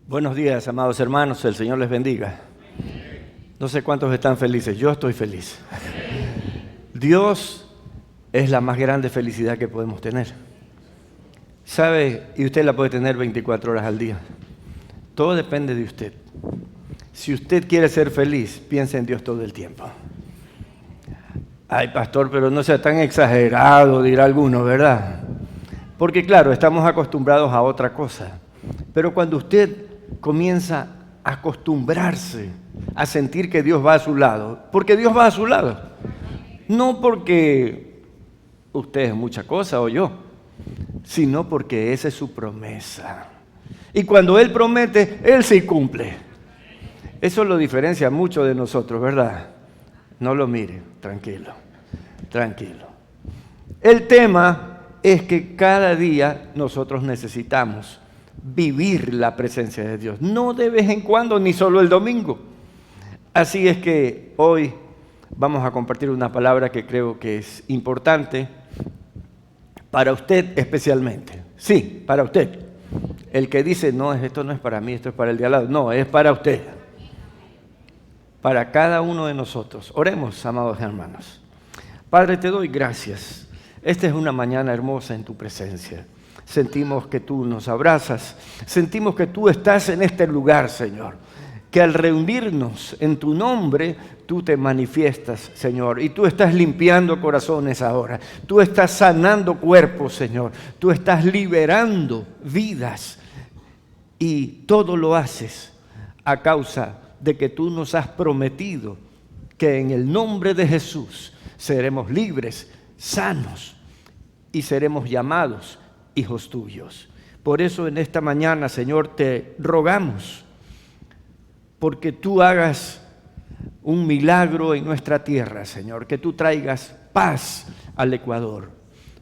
Buenos días, amados hermanos, el Señor les bendiga. No sé cuántos están felices, yo estoy feliz. Dios es la más grande felicidad que podemos tener. ¿Sabe? Y usted la puede tener 24 horas al día. Todo depende de usted. Si usted quiere ser feliz, piense en Dios todo el tiempo. Ay, pastor, pero no sea tan exagerado, dirá alguno, ¿verdad? Porque claro, estamos acostumbrados a otra cosa. Pero cuando usted comienza a acostumbrarse a sentir que Dios va a su lado, porque Dios va a su lado, no porque usted es mucha cosa o yo, sino porque esa es su promesa. Y cuando Él promete, Él sí cumple. Eso lo diferencia mucho de nosotros, ¿verdad? No lo mire, tranquilo, tranquilo. El tema es que cada día nosotros necesitamos vivir la presencia de Dios, no de vez en cuando, ni solo el domingo. Así es que hoy vamos a compartir una palabra que creo que es importante para usted especialmente. Sí, para usted. El que dice, no, esto no es para mí, esto es para el de al lado. No, es para usted. Para cada uno de nosotros. Oremos, amados hermanos. Padre, te doy gracias. Esta es una mañana hermosa en tu presencia. Sentimos que tú nos abrazas, sentimos que tú estás en este lugar, Señor, que al reunirnos en tu nombre, tú te manifiestas, Señor, y tú estás limpiando corazones ahora, tú estás sanando cuerpos, Señor, tú estás liberando vidas, y todo lo haces a causa de que tú nos has prometido que en el nombre de Jesús seremos libres, sanos, y seremos llamados hijos tuyos. Por eso en esta mañana, Señor, te rogamos porque tú hagas un milagro en nuestra tierra, Señor, que tú traigas paz al Ecuador.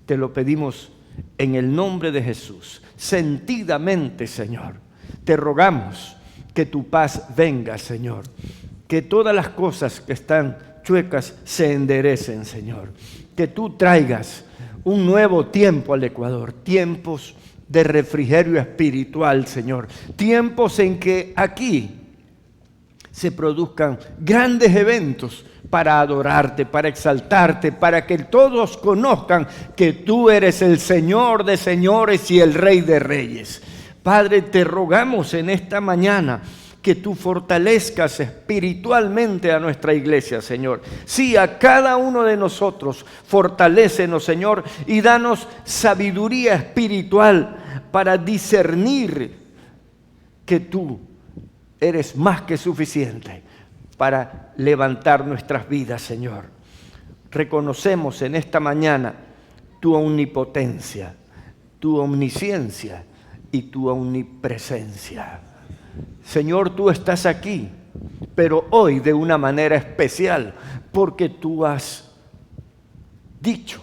Te lo pedimos en el nombre de Jesús. Sentidamente, Señor, te rogamos que tu paz venga, Señor, que todas las cosas que están chuecas se enderecen, Señor, que tú traigas un nuevo tiempo al Ecuador, tiempos de refrigerio espiritual, Señor, tiempos en que aquí se produzcan grandes eventos para adorarte, para exaltarte, para que todos conozcan que tú eres el Señor de señores y el Rey de reyes. Padre, te rogamos en esta mañana que tú fortalezcas espiritualmente a nuestra iglesia, Señor. Sí, a cada uno de nosotros, fortalécenos, Señor, y danos sabiduría espiritual para discernir que tú eres más que suficiente para levantar nuestras vidas, Señor. Reconocemos en esta mañana tu omnipotencia, tu omnisciencia y tu omnipresencia. Señor, tú estás aquí, pero hoy de una manera especial, porque tú has dicho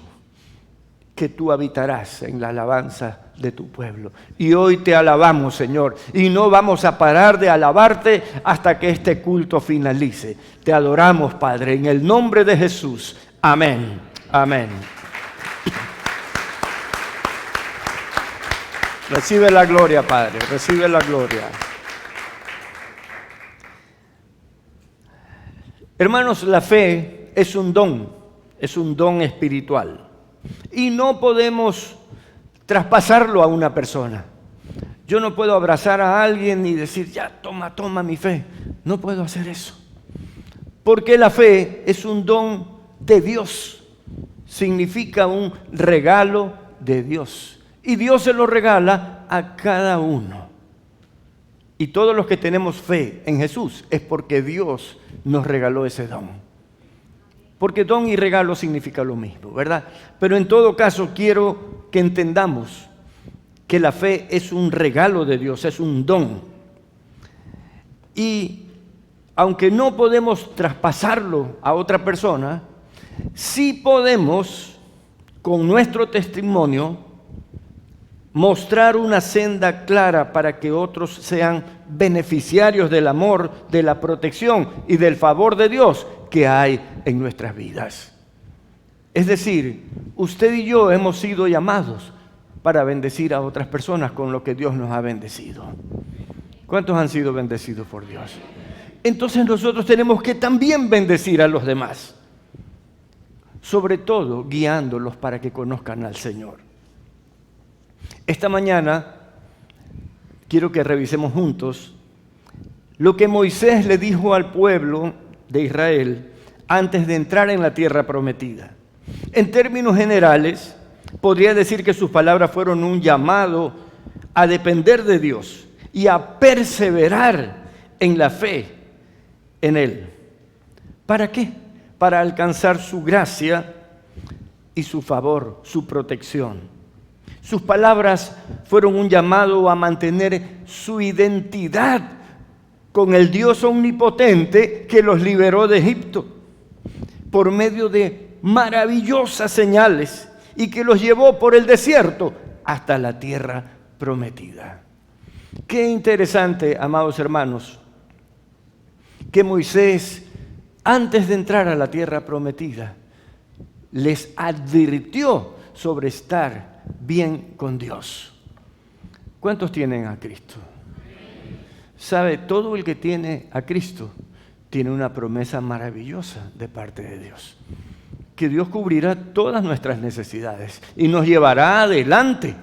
que tú habitarás en la alabanza de tu pueblo. Y hoy te alabamos, Señor, y no vamos a parar de alabarte hasta que este culto finalice. Te adoramos, Padre, en el nombre de Jesús. Amén. Amén. Recibe la gloria, Padre, recibe la gloria. Hermanos, la fe es un don espiritual. Y no podemos traspasarlo a una persona. Yo no puedo abrazar a alguien y decir, ya, toma mi fe. No puedo hacer eso. Porque la fe es un don de Dios. Significa un regalo de Dios. Y Dios se lo regala a cada uno. Y todos los que tenemos fe en Jesús es porque Dios nos regaló ese don. Porque don y regalo significa lo mismo, ¿verdad? Pero en todo caso quiero que entendamos que la fe es un regalo de Dios, es un don. Y aunque no podemos traspasarlo a otra persona, sí podemos, con nuestro testimonio, mostrar una senda clara para que otros sean beneficiarios del amor, de la protección y del favor de Dios que hay en nuestras vidas. Es decir, usted y yo hemos sido llamados para bendecir a otras personas con lo que Dios nos ha bendecido. ¿Cuántos han sido bendecidos por Dios? Entonces nosotros tenemos que también bendecir a los demás, sobre todo guiándolos para que conozcan al Señor. Esta mañana quiero que revisemos juntos lo que Moisés le dijo al pueblo de Israel antes de entrar en la tierra prometida. En términos generales, podría decir que sus palabras fueron un llamado a depender de Dios y a perseverar en la fe en Él. ¿Para qué? Para alcanzar su gracia y su favor, su protección. Sus palabras fueron un llamado a mantener su identidad con el Dios omnipotente que los liberó de Egipto por medio de maravillosas señales y que los llevó por el desierto hasta la tierra prometida. Qué interesante, amados hermanos, que Moisés, antes de entrar a la tierra prometida, les advirtió sobre estar bien con Dios. ¿Cuántos tienen a Cristo? ¿Sabe? Todo el que tiene a Cristo tiene una promesa maravillosa de parte de Dios, que Dios cubrirá todas nuestras necesidades y nos llevará adelante.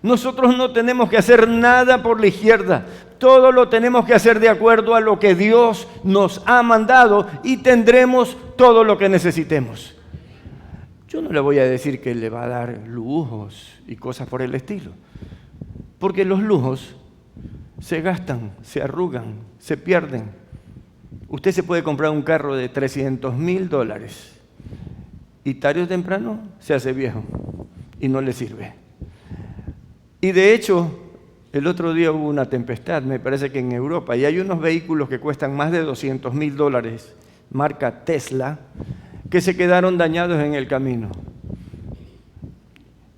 Nosotros no tenemos que hacer nada por la izquierda, todo lo tenemos que hacer de acuerdo a lo que Dios nos ha mandado y tendremos todo lo que necesitemos. Yo no le voy a decir que le va a dar lujos y cosas por el estilo, porque los lujos se gastan, se arrugan, se pierden. Usted se puede comprar un carro de $300,000 y tarde o temprano se hace viejo y no le sirve. Y de hecho, el otro día hubo una tempestad, me parece que en Europa, y hay unos vehículos que cuestan más de $200,000, marca Tesla, que se quedaron dañados en el camino.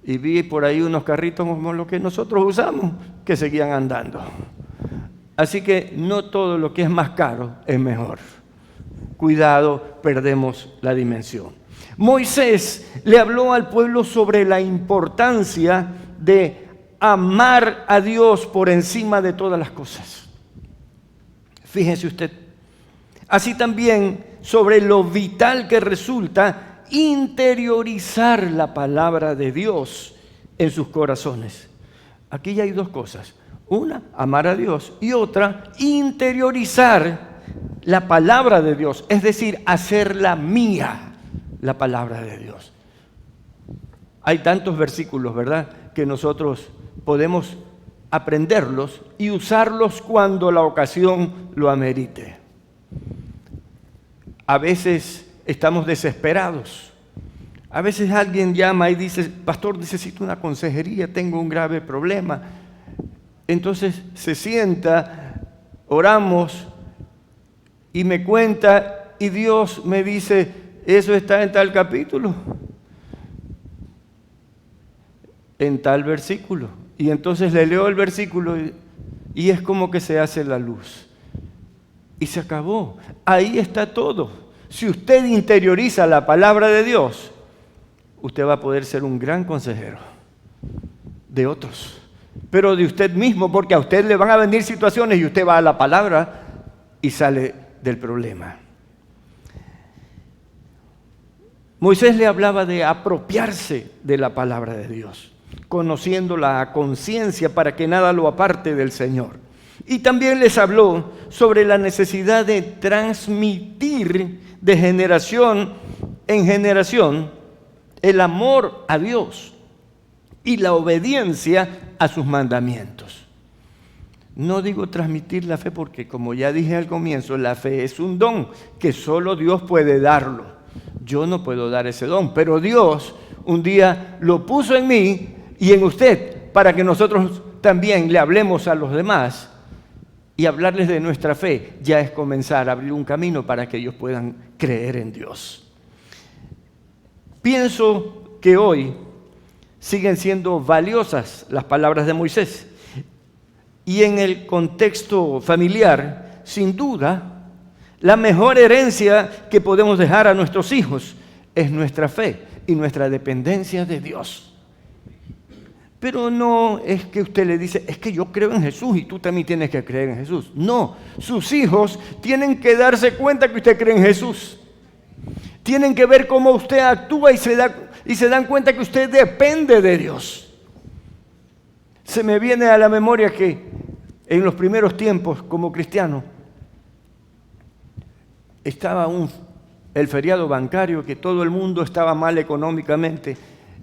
Y vi por ahí unos carritos como los que nosotros usamos, que seguían andando. Así que no todo lo que es más caro es mejor. Cuidado, perdemos la dimensión. Moisés le habló al pueblo sobre la importancia de amar a Dios por encima de todas las cosas. Fíjese usted. Así también sobre lo vital que resulta interiorizar la palabra de Dios en sus corazones. Aquí ya hay dos cosas. Una, amar a Dios, y otra, interiorizar la palabra de Dios, es decir, hacerla mía, la palabra de Dios. Hay tantos versículos, ¿verdad?, que nosotros podemos aprenderlos y usarlos cuando la ocasión lo amerite. A veces estamos desesperados. A veces alguien llama y dice, pastor, necesito una consejería, tengo un grave problema. Entonces se sienta, oramos y me cuenta y Dios me dice, eso está en tal capítulo, en tal versículo. Y entonces le leo el versículo y es como que se hace la luz. Y se acabó. Ahí está todo. Si usted interioriza la palabra de Dios, usted va a poder ser un gran consejero de otros, pero de usted mismo, porque a usted le van a venir situaciones y usted va a la palabra y sale del problema. Moisés le hablaba de apropiarse de la palabra de Dios, conociéndola a conciencia para que nada lo aparte del Señor. Y también les habló sobre la necesidad de transmitir de generación en generación el amor a Dios y la obediencia a sus mandamientos. No digo transmitir la fe porque, como ya dije al comienzo, la fe es un don que solo Dios puede darlo. Yo no puedo dar ese don, pero Dios un día lo puso en mí y en usted para que nosotros también le hablemos a los demás. Y hablarles de nuestra fe ya es comenzar a abrir un camino para que ellos puedan creer en Dios. Pienso que hoy siguen siendo valiosas las palabras de Moisés. Y en el contexto familiar, sin duda, la mejor herencia que podemos dejar a nuestros hijos es nuestra fe y nuestra dependencia de Dios. Pero no es que usted le dice, es que yo creo en Jesús y tú también tienes que creer en Jesús. No, sus hijos tienen que darse cuenta que usted cree en Jesús. Tienen que ver cómo usted actúa y se dan cuenta que usted depende de Dios. Se me viene a la memoria que en los primeros tiempos como cristiano estaba el feriado bancario, que todo el mundo estaba mal económicamente,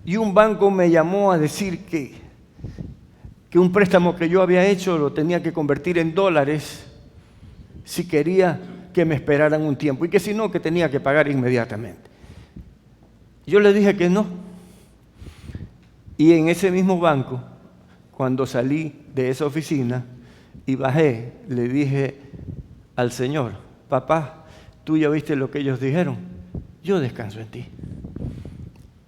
y un banco me llamó a decir que un préstamo que yo había hecho lo tenía que convertir en dólares si quería que me esperaran un tiempo, y que si no, que tenía que pagar inmediatamente. Yo le dije que no. Y en ese mismo banco, cuando salí de esa oficina y bajé, le dije al Señor, papá, tú ya viste lo que ellos dijeron, yo descanso en ti.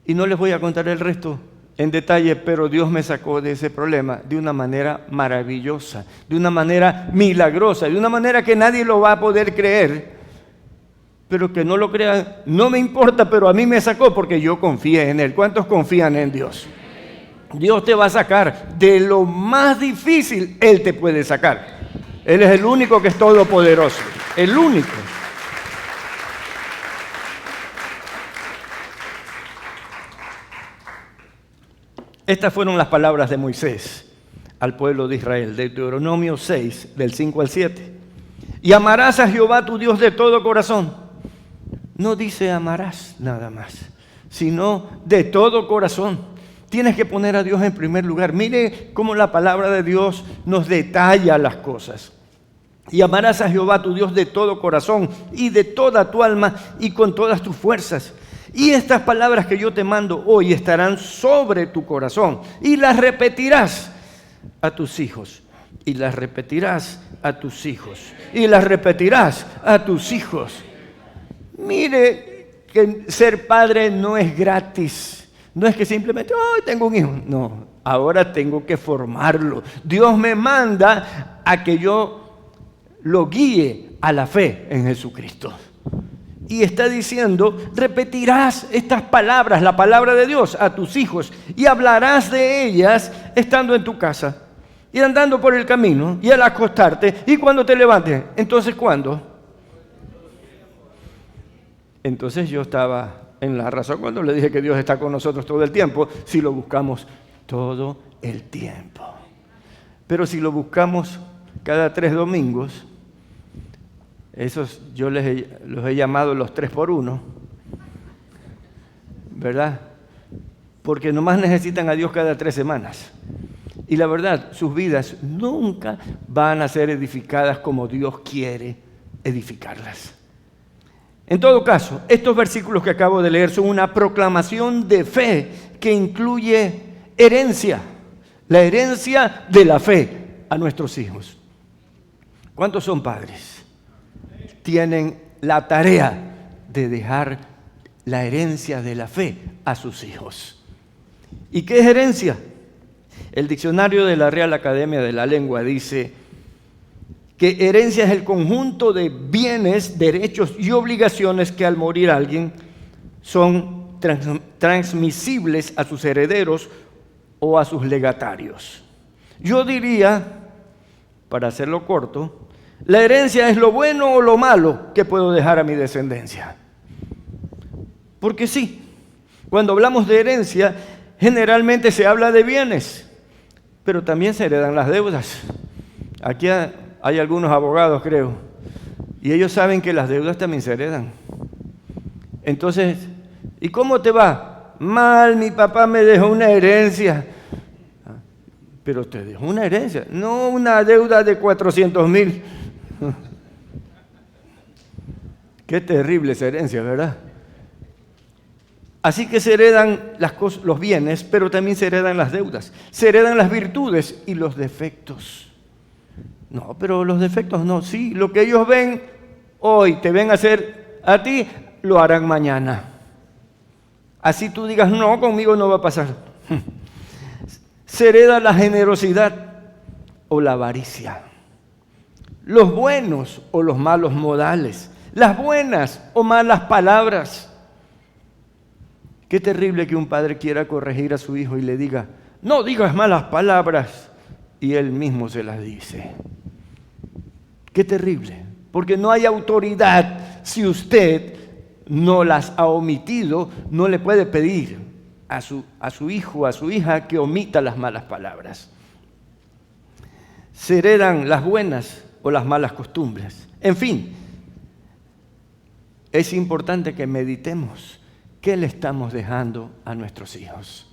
Y no les voy a contar el resto en detalle, pero Dios me sacó de ese problema de una manera maravillosa, de una manera milagrosa, de una manera que nadie lo va a poder creer, pero que no lo crean, no me importa, pero a mí me sacó porque yo confié en Él. ¿Cuántos confían en Dios? Dios te va a sacar de lo más difícil, Él te puede sacar. Él es el único que es todopoderoso, el único. Estas fueron las palabras de Moisés al pueblo de Israel, de Deuteronomio 6, del 5 al 7. Y amarás a Jehová tu Dios de todo corazón. No dice amarás nada más, sino de todo corazón. Tienes que poner a Dios en primer lugar. Mire cómo la palabra de Dios nos detalla las cosas. Y amarás a Jehová tu Dios de todo corazón y de toda tu alma y con todas tus fuerzas. Y estas palabras que yo te mando hoy estarán sobre tu corazón y las repetirás a tus hijos. Y las repetirás a tus hijos. Y las repetirás a tus hijos. Mire que ser padre no es gratis. No es que simplemente, ¡ay, tengo un hijo! No, ahora tengo que formarlo. Dios me manda a que yo lo guíe a la fe en Jesucristo. Y está diciendo, repetirás estas palabras, la palabra de Dios, a tus hijos, y hablarás de ellas estando en tu casa, y andando por el camino, y al acostarte, y cuando te levantes. Entonces, ¿cuándo? Entonces yo estaba en la razón cuando le dije que Dios está con nosotros todo el tiempo, si lo buscamos todo el tiempo. Pero si lo buscamos cada 3 domingos, esos yo los he llamado los 3 por 1, ¿verdad? Porque nomás necesitan a Dios cada 3 semanas. Y la verdad, sus vidas nunca van a ser edificadas como Dios quiere edificarlas. En todo caso, estos versículos que acabo de leer son una proclamación de fe que incluye herencia, la herencia de la fe a nuestros hijos. ¿Cuántos son padres? Tienen la tarea de dejar la herencia de la fe a sus hijos. ¿Y qué es herencia? El diccionario de la Real Academia de la Lengua dice que herencia es el conjunto de bienes, derechos y obligaciones que al morir alguien son transmisibles a sus herederos o a sus legatarios. Yo diría, para hacerlo corto, la herencia es lo bueno o lo malo que puedo dejar a mi descendencia. Porque sí, cuando hablamos de herencia, generalmente se habla de bienes, pero también se heredan las deudas. Aquí hay algunos abogados, creo, y ellos saben que las deudas también se heredan. Entonces, ¿y cómo te va? Mal, mi papá me dejó una herencia. Pero te dejó una herencia, no una deuda de 400,000. Qué terrible esa herencia, ¿verdad? Así que se heredan los bienes, pero también se heredan las deudas. Se heredan las virtudes y los defectos. No, pero los defectos no. Sí, lo que ellos ven hoy, te ven hacer a ti, lo harán mañana. Así tú digas, no, conmigo no va a pasar. Se hereda la generosidad o la avaricia. Los buenos o los malos modales. Las buenas o malas palabras. Qué terrible que un padre quiera corregir a su hijo y le diga, no digas malas palabras, y él mismo se las dice. Qué terrible, porque no hay autoridad. Si usted no las ha omitido, no le puede pedir a su hijo, a su hija, que omita las malas palabras. Se heredan las buenas o las malas costumbres. En fin, es importante que meditemos qué le estamos dejando a nuestros hijos.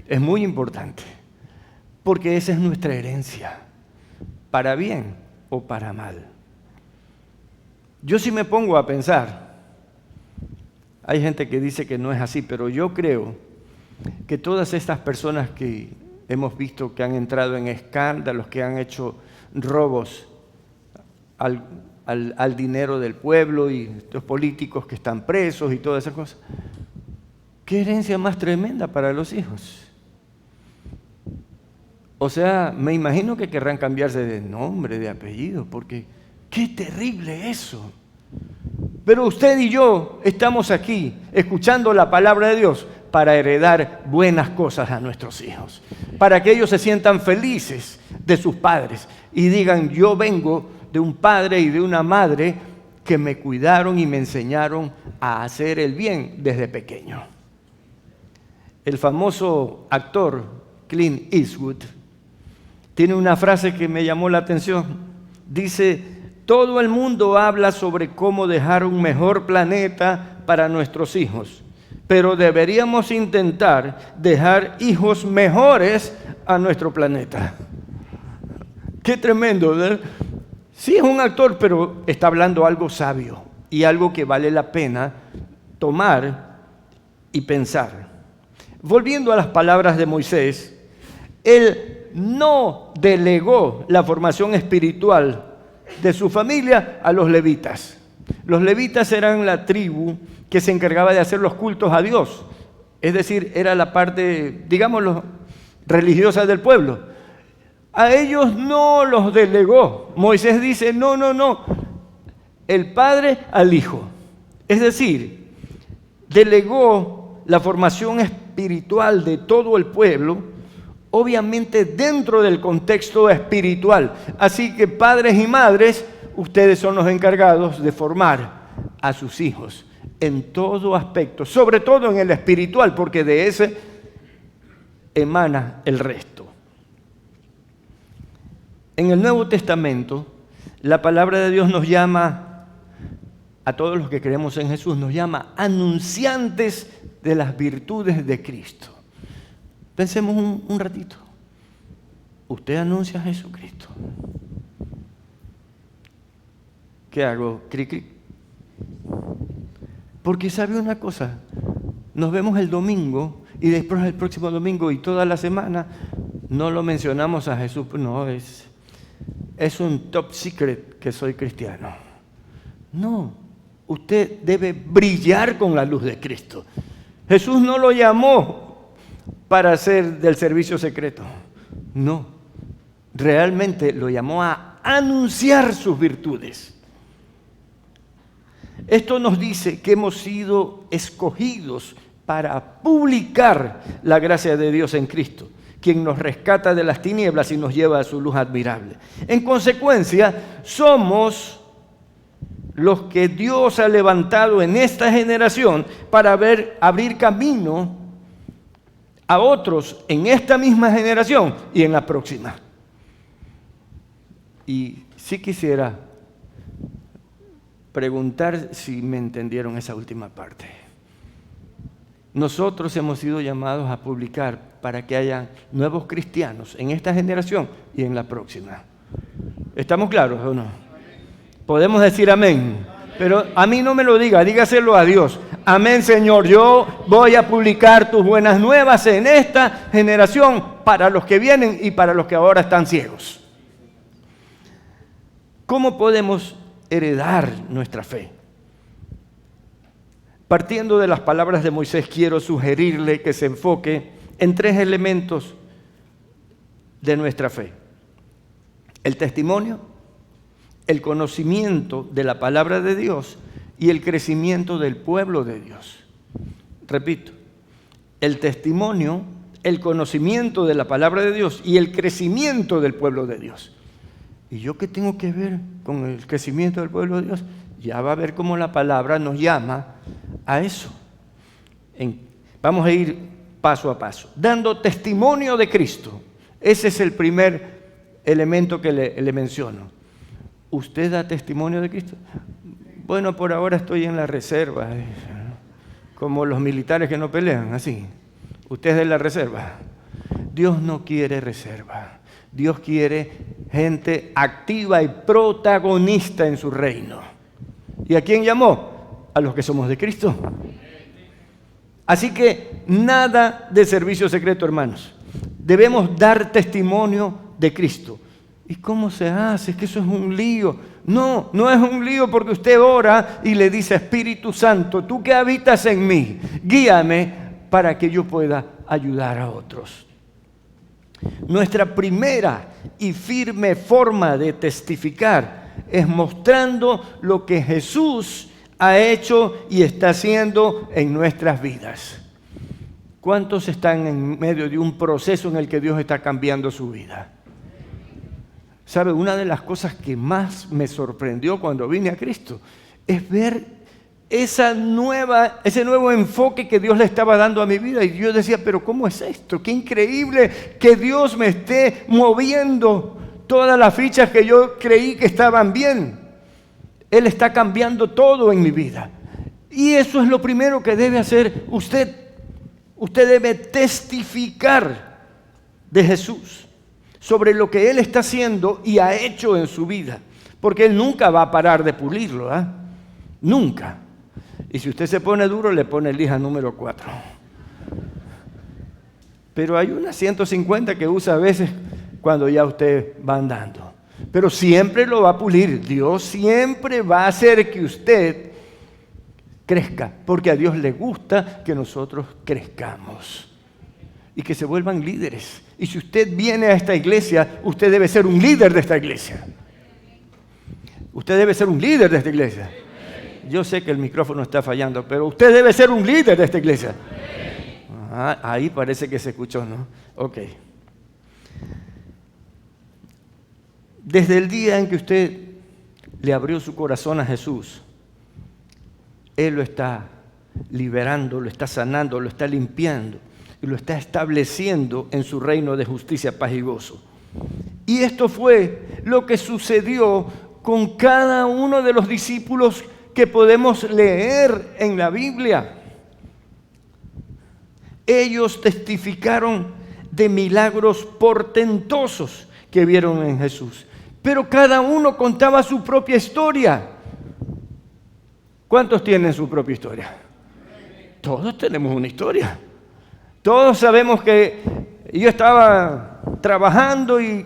Es muy importante, porque esa es nuestra herencia, para bien o para mal. Yo sí me pongo a pensar, hay gente que dice que no es así, pero yo creo que todas estas personas que hemos visto que han entrado en escándalos, que han hecho robos al dinero del pueblo y los políticos que están presos y todas esas cosas, ¿qué herencia más tremenda para los hijos? O sea, me imagino que querrán cambiarse de nombre, de apellido, porque qué terrible eso. Pero usted y yo estamos aquí escuchando la palabra de Dios para heredar buenas cosas a nuestros hijos, para que ellos se sientan felices de sus padres y digan, yo vengo de un padre y de una madre que me cuidaron y me enseñaron a hacer el bien desde pequeño. El famoso actor Clint Eastwood tiene una frase que me llamó la atención. Dice, todo el mundo habla sobre cómo dejar un mejor planeta para nuestros hijos, pero deberíamos intentar dejar hijos mejores a nuestro planeta. Qué tremendo, ¿verdad? Sí, es un actor, pero está hablando algo sabio y algo que vale la pena tomar y pensar. Volviendo a las palabras de Moisés, él no delegó la formación espiritual de su familia a los levitas. Los levitas eran la tribu que se encargaba de hacer los cultos a Dios. Es decir, era la parte, digámoslo, religiosa del pueblo. A ellos no los delegó. Moisés dice, no. El padre al hijo. Es decir, delegó la formación espiritual de todo el pueblo, obviamente dentro del contexto espiritual. Así que padres y madres, ustedes son los encargados de formar a sus hijos en todo aspecto, sobre todo en el espiritual, porque de ese emana el resto. En el Nuevo Testamento, la palabra de Dios nos llama, a todos los que creemos en Jesús, nos llama anunciantes de las virtudes de Cristo. Pensemos un ratito. Usted anuncia a Jesucristo. ¿Qué hago? Cric. Porque sabe una cosa, nos vemos el domingo y después el próximo domingo y toda la semana no lo mencionamos a Jesús. No, es un top secret que soy cristiano. No, usted debe brillar con la luz de Cristo. Jesús no lo llamó para hacer del servicio secreto. No, realmente lo llamó a anunciar sus virtudes. Esto nos dice que hemos sido escogidos para publicar la gracia de Dios en Cristo, quien nos rescata de las tinieblas y nos lleva a su luz admirable. En consecuencia, somos los que Dios ha levantado en esta generación para abrir camino a otros en esta misma generación y en la próxima. Y sí quisiera preguntar si me entendieron esa última parte. Nosotros hemos sido llamados a publicar para que haya nuevos cristianos en esta generación y en la próxima. ¿Estamos claros o no? Podemos decir amén. Pero a mí no me lo diga, dígaselo a Dios. Amén, Señor, yo voy a publicar tus buenas nuevas en esta generación para los que vienen y para los que ahora están ciegos. ¿Cómo podemos heredar nuestra fe? Partiendo de las palabras de Moisés, quiero sugerirle que se enfoque en 3 elementos de nuestra fe: el testimonio, el conocimiento de la palabra de Dios y el crecimiento del pueblo de Dios. Repito, el testimonio, el conocimiento de la palabra de Dios y el crecimiento del pueblo de Dios. ¿Y yo qué tengo que ver con el crecimiento del pueblo de Dios? Ya va a ver cómo la palabra nos llama a eso. Vamos a ir paso a paso, dando testimonio de Cristo. Ese es el primer elemento que le menciono. ¿Usted da testimonio de Cristo? Bueno, por ahora estoy en la reserva, como los militares que no pelean, así. Usted es de la reserva. Dios no quiere reserva. Dios quiere gente activa y protagonista en su reino. ¿Y a quién llamó? A los que somos de Cristo. Así que nada de servicio secreto, hermanos. Debemos dar testimonio de Cristo. ¿Y cómo se hace? Es que eso es un lío. No, no es un lío porque usted ora y le dice, Espíritu Santo, tú que habitas en mí, guíame para que yo pueda ayudar a otros. Nuestra primera y firme forma de testificar es mostrando lo que Jesús ha hecho y está haciendo en nuestras vidas. ¿Cuántos están en medio de un proceso en el que Dios está cambiando su vida? ¿Sabe? Una de las cosas que más me sorprendió cuando vine a Cristo es ver ese nuevo enfoque que Dios le estaba dando a mi vida. Y yo decía, pero ¿cómo es esto? Qué increíble que Dios me esté moviendo todas las fichas que yo creí que estaban bien. Él está cambiando todo en mi vida. Y eso es lo primero que debe hacer usted. Usted debe testificar de Jesús sobre lo que Él está haciendo y ha hecho en su vida. Porque Él nunca va a parar de pulirlo, ¿eh? Nunca. Y si usted se pone duro, le pone lija número 4. Pero hay unas 150 que usa a veces cuando ya usted va andando. Pero siempre lo va a pulir. Dios siempre va a hacer que usted crezca. Porque a Dios le gusta que nosotros crezcamos. Y que se vuelvan líderes. Y si usted viene a esta iglesia, usted debe ser un líder de esta iglesia. Usted debe ser un líder de esta iglesia. Yo sé que el micrófono está fallando, pero usted debe ser un líder de esta iglesia. Ah, ahí parece que se escuchó, ¿no? Ok. Desde el día en que usted le abrió su corazón a Jesús, Él lo está liberando, lo está sanando, lo está limpiando y lo está estableciendo en su reino de justicia, paz y gozo. Y esto fue lo que sucedió con cada uno de los discípulos que podemos leer en la Biblia. Ellos testificaron de milagros portentosos que vieron en Jesús, pero cada uno contaba su propia historia. ¿Cuántos tienen su propia historia? Todos tenemos una historia. Todos sabemos que yo estaba trabajando y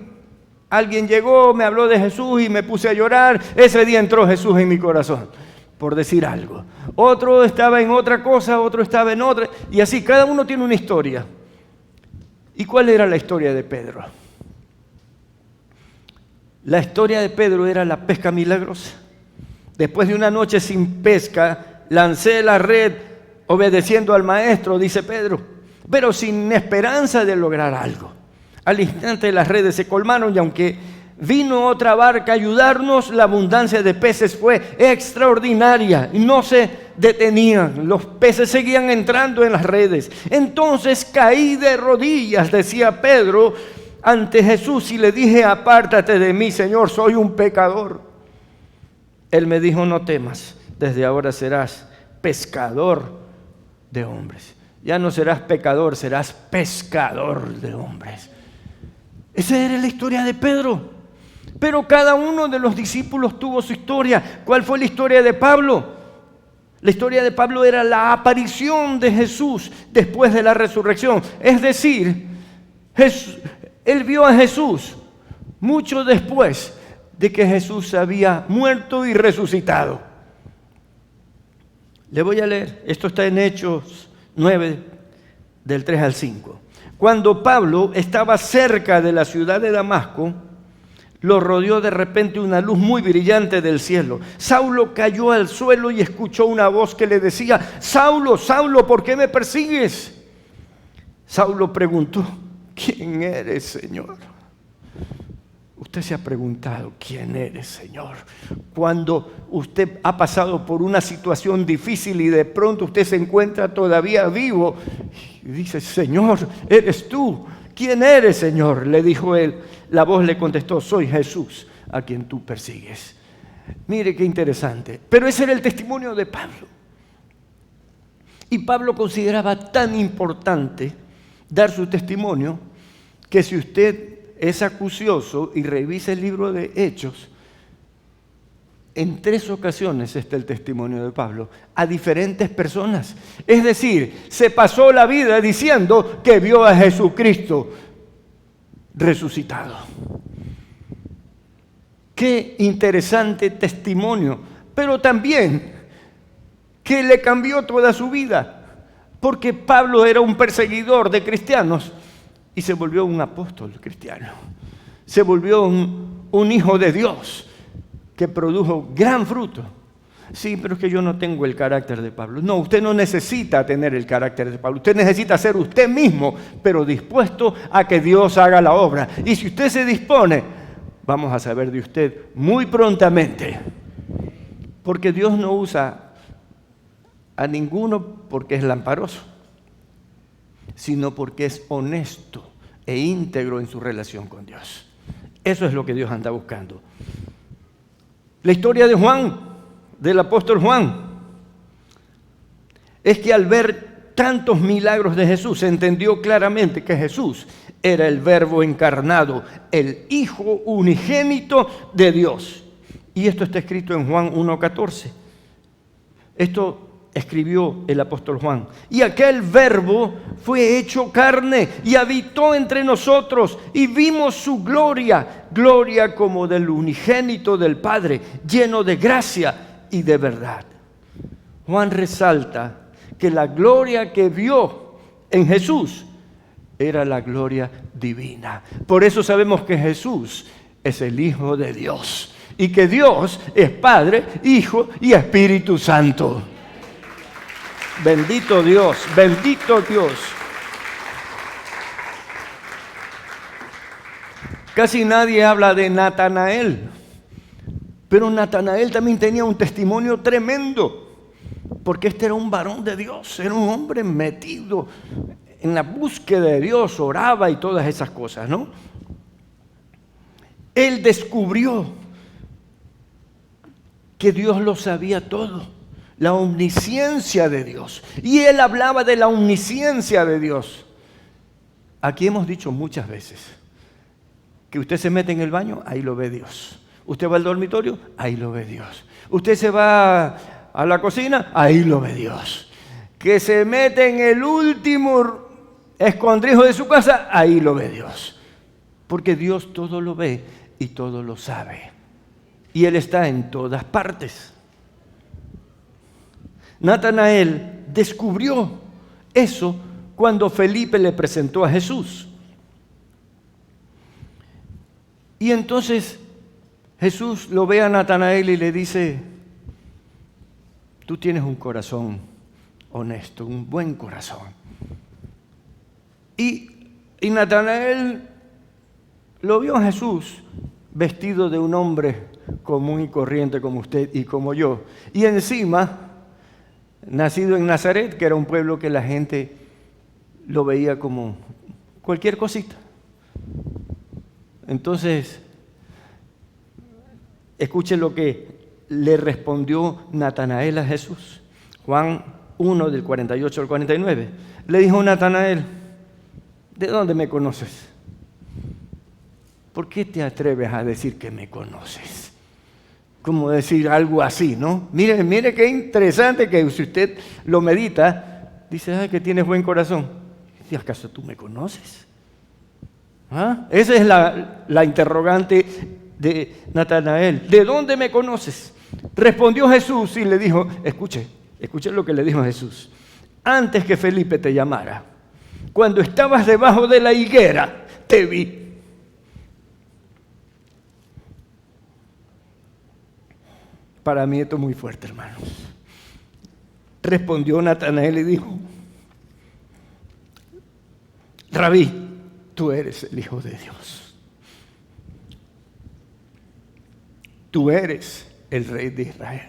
alguien llegó, me habló de Jesús y me puse a llorar. Ese día entró Jesús en mi corazón, por decir algo. Otro estaba en otra cosa, otro estaba en otra. Y así, cada uno tiene una historia. ¿Y cuál era la historia de Pedro? La historia de Pedro era la pesca milagrosa. Después de una noche sin pesca, lancé la red obedeciendo al maestro, dice Pedro, pero sin esperanza de lograr algo. Al instante las redes se colmaron y aunque vino otra barca a ayudarnos, la abundancia de peces fue extraordinaria y no se detenían. Los peces seguían entrando en las redes. Entonces caí de rodillas, decía Pedro, ante Jesús y le dije, apártate de mí, Señor, soy un pecador. Él me dijo, no temas, desde ahora serás pescador de hombres. Ya no serás pecador, serás pescador de hombres. Esa era la historia de Pedro. Pero cada uno de los discípulos tuvo su historia. ¿Cuál fue la historia de Pablo? La historia de Pablo era la aparición de Jesús después de la resurrección. Es decir, él vio a Jesús mucho después de que Jesús había muerto y resucitado. Le voy a leer. Esto está en Hechos 9, del 3 al 5. Cuando Pablo estaba cerca de la ciudad de Damasco, lo rodeó de repente una luz muy brillante del cielo. Saulo cayó al suelo y escuchó una voz que le decía, Saulo, Saulo, ¿por qué me persigues? Saulo preguntó, ¿quién eres, Señor? Usted se ha preguntado, ¿quién eres, Señor? Cuando usted ha pasado por una situación difícil y de pronto usted se encuentra todavía vivo y dice, Señor, ¿eres tú? ¿Quién eres, Señor? Le dijo él. La voz le contestó, soy Jesús, a quien tú persigues. Mire qué interesante. Pero ese era el testimonio de Pablo. Y Pablo consideraba tan importante dar su testimonio que si usted es acucioso y revisa el libro de Hechos, en 3 ocasiones está el testimonio de Pablo a diferentes personas. Es decir, se pasó la vida diciendo que vio a Jesucristo resucitado. Qué interesante testimonio, pero también que le cambió toda su vida, porque Pablo era un perseguidor de cristianos y se volvió un apóstol cristiano. Se volvió un hijo de Dios que produjo gran fruto. Sí, pero es que yo no tengo el carácter de Pablo. No, usted no necesita tener el carácter de Pablo. Usted necesita ser usted mismo, pero dispuesto a que Dios haga la obra. Y si usted se dispone, vamos a saber de usted muy prontamente. Porque Dios no usa a ninguno porque es lamparoso, sino porque es honesto e íntegro en su relación con Dios. Eso es lo que Dios anda buscando. La historia de Juan, del apóstol Juan, es que al ver tantos milagros de Jesús, se entendió claramente que Jesús era el Verbo encarnado, el Hijo unigénito de Dios. Y esto está escrito en Juan 1:14. Esto escribió el apóstol Juan. Y aquel Verbo fue hecho carne y habitó entre nosotros y vimos su gloria, gloria como del unigénito del Padre, lleno de gracia y de verdad. Juan resalta que la gloria que vio en Jesús era la gloria divina. Por eso sabemos que Jesús es el Hijo de Dios y que Dios es Padre, Hijo y Espíritu Santo. Bendito Dios, bendito Dios. Casi nadie habla de Natanael, pero Natanael también tenía un testimonio tremendo, porque este era un varón de Dios, era un hombre metido en la búsqueda de Dios, oraba y todas esas cosas, ¿no? Él descubrió que Dios lo sabía todo. La omnisciencia de Dios. Y él hablaba de la omnisciencia de Dios. Aquí hemos dicho muchas veces que usted se mete en el baño, ahí lo ve Dios. Usted va al dormitorio, ahí lo ve Dios. Usted se va a la cocina, ahí lo ve Dios. Que se mete en el último escondrijo de su casa, ahí lo ve Dios. Porque Dios todo lo ve y todo lo sabe. Y Él está en todas partes. Natanael descubrió eso cuando Felipe le presentó a Jesús. Y entonces Jesús lo ve a Natanael y le dice, tú tienes un corazón honesto, un buen corazón. Y Natanael lo vio a Jesús vestido de un hombre común y corriente como usted y como yo. Y encima nacido en Nazaret, que era un pueblo que la gente lo veía como cualquier cosita. Entonces, escuchen lo que le respondió Natanael a Jesús. Juan 1, del 48 al 49. Le dijo Natanael, ¿de dónde me conoces? ¿Por qué te atreves a decir que me conoces? Como decir algo así, ¿no? Mire qué interesante que si usted lo medita, dice, ay, que tienes buen corazón. ¿Y acaso tú me conoces? ¿Ah? Esa es la interrogante de Natanael. ¿De dónde me conoces? Respondió Jesús y le dijo, escuche lo que le dijo Jesús. Antes que Felipe te llamara, cuando estabas debajo de la higuera, te vi. Para mí esto es muy fuerte, hermanos. Respondió Natanael y dijo, Rabí, tú eres el Hijo de Dios. Tú eres el Rey de Israel.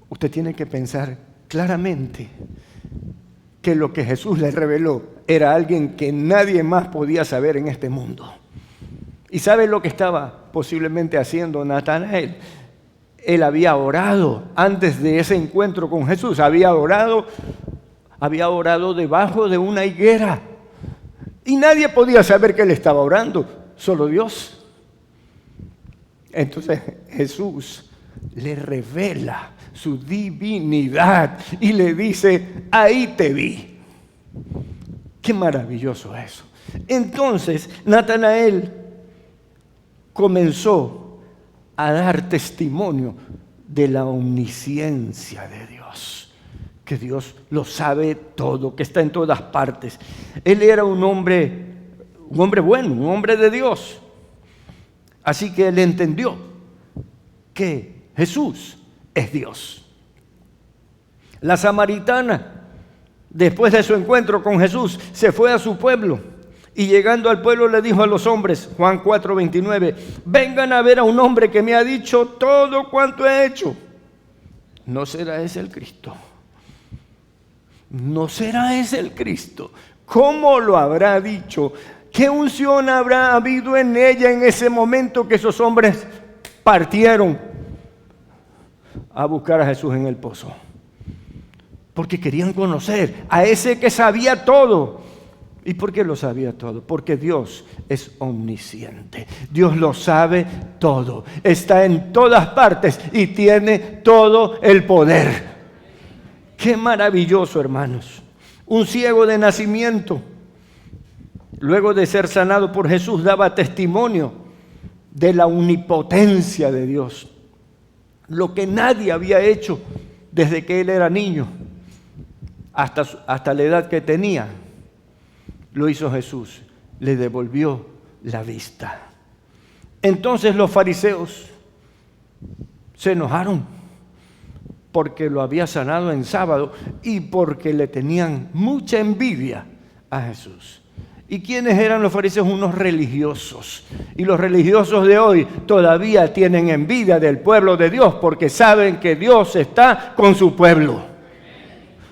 Usted tiene que pensar claramente que lo que Jesús le reveló era alguien que nadie más podía saber en este mundo. ¿Y sabe lo que estaba posiblemente haciendo Natanael? Él había orado antes de ese encuentro con Jesús. Había orado debajo de una higuera. Y nadie podía saber que él estaba orando, solo Dios. Entonces Jesús le revela su divinidad y le dice, ahí te vi. Qué maravilloso eso. Entonces Natanael comenzó a dar testimonio de la omnisciencia de Dios, que Dios lo sabe todo, que está en todas partes. Él era un hombre bueno, un hombre de Dios. Así que él entendió que Jesús es Dios. La samaritana, después de su encuentro con Jesús, se fue a su pueblo y llegando al pueblo le dijo a los hombres, Juan 4:29, vengan a ver a un hombre que me ha dicho todo cuanto he hecho. ¿No será ese el Cristo? ¿No será ese el Cristo? ¿Cómo lo habrá dicho? ¿Qué unción habrá habido en ella en ese momento que esos hombres partieron a buscar a Jesús en el pozo? Porque querían conocer a ese que sabía todo. ¿Y por qué lo sabía todo? Porque Dios es omnisciente. Dios lo sabe todo. Está en todas partes y tiene todo el poder. Qué maravilloso, hermanos. Un ciego de nacimiento, luego de ser sanado por Jesús, daba testimonio de la omnipotencia de Dios. Lo que nadie había hecho desde que él era niño hasta la edad que tenía, lo hizo Jesús. Le devolvió la vista. Entonces los fariseos se enojaron porque lo había sanado en sábado y porque le tenían mucha envidia a Jesús. ¿Y quiénes eran los fariseos? Unos religiosos. Y los religiosos de hoy todavía tienen envidia del pueblo de Dios porque saben que Dios está con su pueblo.